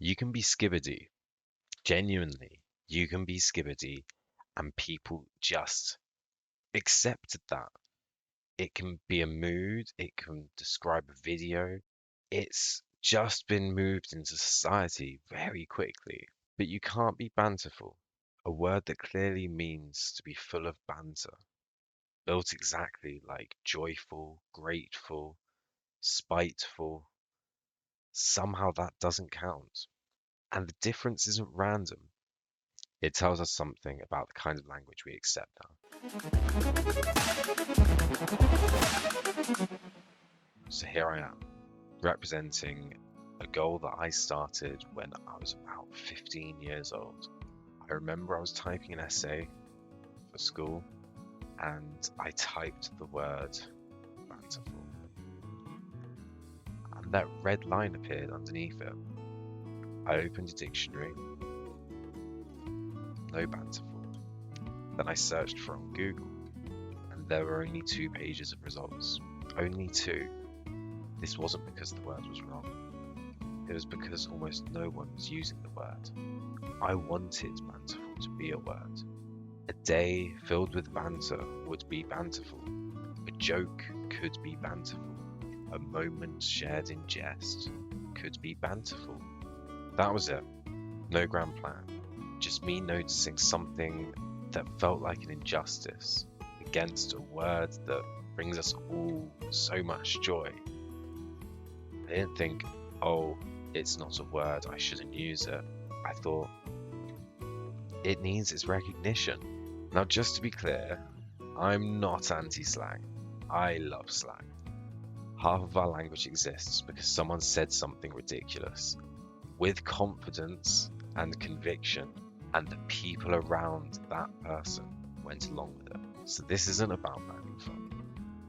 You can be Skibidi. Genuinely, you can be Skibidi, and people just accepted that. It can be a mood, it can describe a video. It's just been moved into society very quickly. But you can't be banterful, a word that clearly means to be full of banter, built exactly like joyful, grateful, spiteful. Somehow that doesn't count. And the difference isn't random. It tells us something about the kind of language we accept now. So here I am, representing a goal that I started when I was about 15 years old. I remember I was typing an essay for school and I typed the word Banterful. And that red line appeared underneath it. I opened a dictionary, no Banterful. Then I searched for it on Google, and there were only 2 pages of results. Only 2. This wasn't because the word was wrong. It was because almost no one was using the word. I wanted Banterful to be a word. A day filled with banter would be Banterful. A joke could be Banterful. A moment shared in jest could be Banterful. That was it. No grand plan. Just me noticing something that felt like an injustice against a word that brings us all so much joy. I didn't think, oh, it's not a word, I shouldn't use it. I thought, it needs its recognition. Now, just to be clear, I'm not anti-slang. I love slang. Half of our language exists because someone said something ridiculous with confidence and conviction, and the people around that person went along with it. So this isn't about finding fun.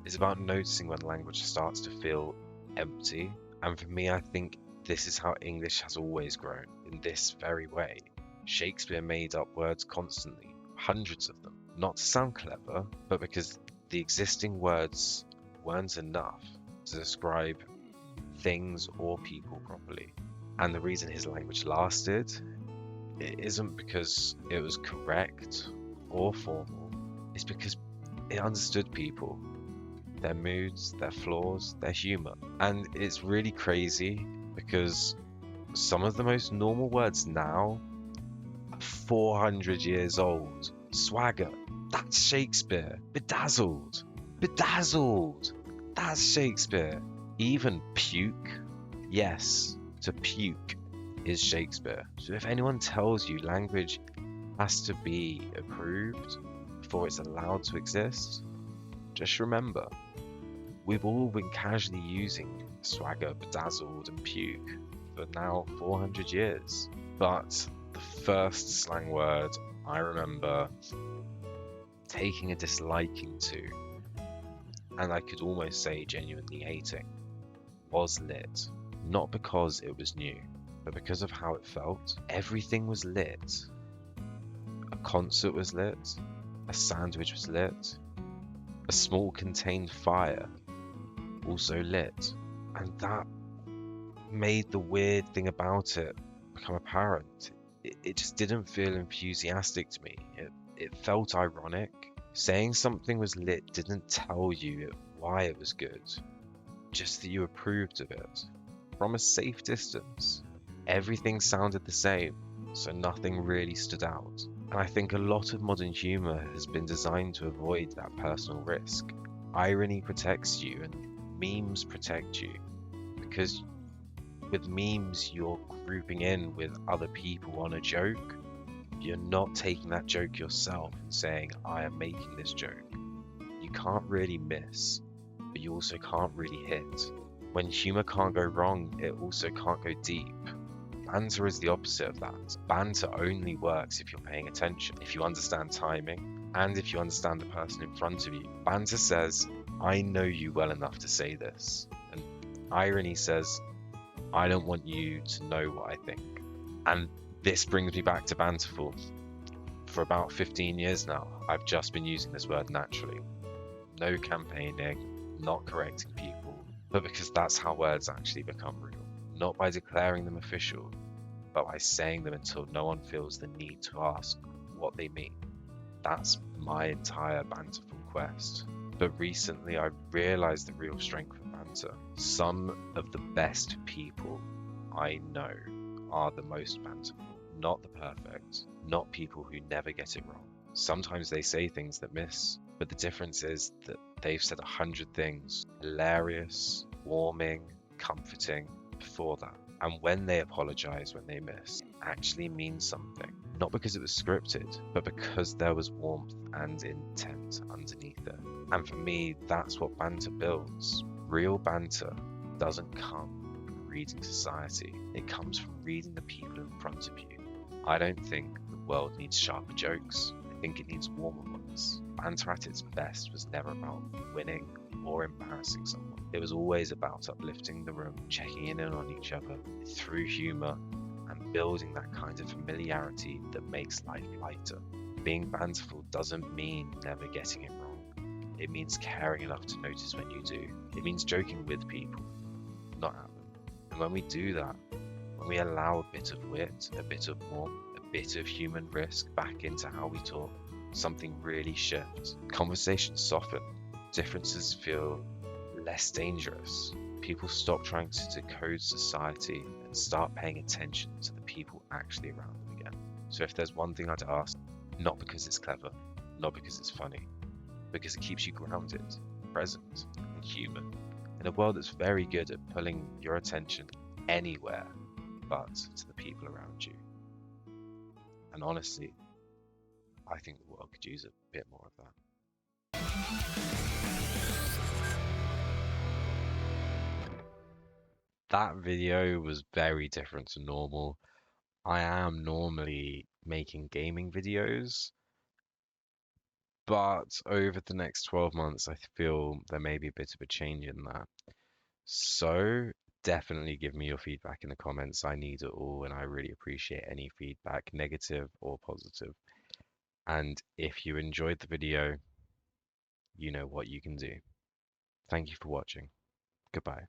It's about noticing when language starts to feel empty. And for me, I think this is how English has always grown, in this very way. Shakespeare made up words constantly, hundreds of them, not to sound clever, but because the existing words weren't enough to describe things or people properly. And the reason his language lasted, it isn't because it was correct or formal, it's because it understood people, their moods, their flaws, their humour. And it's really crazy because some of the most normal words now are 400 years old. Swagger, that's Shakespeare. Bedazzled, bedazzled, that's Shakespeare. Even puke, yes, to puke is Shakespeare. So if anyone tells you language has to be approved before it's allowed to exist, just remember, we've all been casually using swagger, bedazzled, and puke for now 400 years. But the first slang word I remember taking a disliking to, and I could almost say genuinely hating, was lit. Not because it was new, but because of how it felt. Everything was lit. A concert was lit, a sandwich was lit, a small contained fire also lit. And that made the weird thing about it become apparent. It just didn't feel enthusiastic to me. It felt ironic. Saying something was lit didn't tell you why it was good, just that you approved of it. From a safe distance, everything sounded the same, so nothing really stood out. And I think a lot of modern humour has been designed to avoid that personal risk. Irony protects you and memes protect you, because with memes you're grouping in with other people on a joke. You're not taking that joke yourself and saying, I am making this joke. You can't really miss, but you also can't really hit. When humour can't go wrong, it also can't go deep. Banter is the opposite of that. Banter only works if you're paying attention, if you understand timing, and if you understand the person in front of you. Banter says, I know you well enough to say this. And irony says, I don't want you to know what I think. And this brings me back to Banterful. For about 15 years now, I've just been using this word naturally. No campaigning, not correcting people, but because that's how words actually become real. Not by declaring them official, but by saying them until no one feels the need to ask what they mean. That's my entire Banterful quest. But recently I realised the real strength of banter. Some of the best people I know are the most banterful, not the perfect, not people who never get it wrong. Sometimes they say things that miss, but the difference is that they've said 100 things hilarious, warming, comforting before that. And when they apologize when they miss, actually means something. Not because it was scripted, but because there was warmth and intent underneath it. And for me, that's what banter builds. Real banter doesn't come from reading society, it comes from reading the people in front of you. I don't think the world needs sharper jokes, I think it needs warmer ones. Banter at its best was never about winning or embarrassing someone. It was always about uplifting the room, checking in on each other through humour, and building that kind of familiarity that makes life lighter. Being banterful doesn't mean never getting it wrong. It means caring enough to notice when you do. It means joking with people, not at them. And when we do that, when we allow a bit of wit, a bit of warmth, a bit of human risk back into how we talk, something really shifts. Conversations soften, differences feel less dangerous. People stop trying to decode society and start paying attention to the people actually around them again. So if there's one thing I'd ask, not because it's clever, not because it's funny, because it keeps you grounded, present, and human, in a world that's very good at pulling your attention anywhere but to the people around you. And honestly, I think the world could use a bit more of that. That video was very different to normal. I am normally making gaming videos, but over the next 12 months, I feel there may be a bit of a change in that. So definitely give me your feedback in the comments. I need it all, and I really appreciate any feedback, negative or positive. And if you enjoyed the video, you know what you can do. Thank you for watching. Goodbye.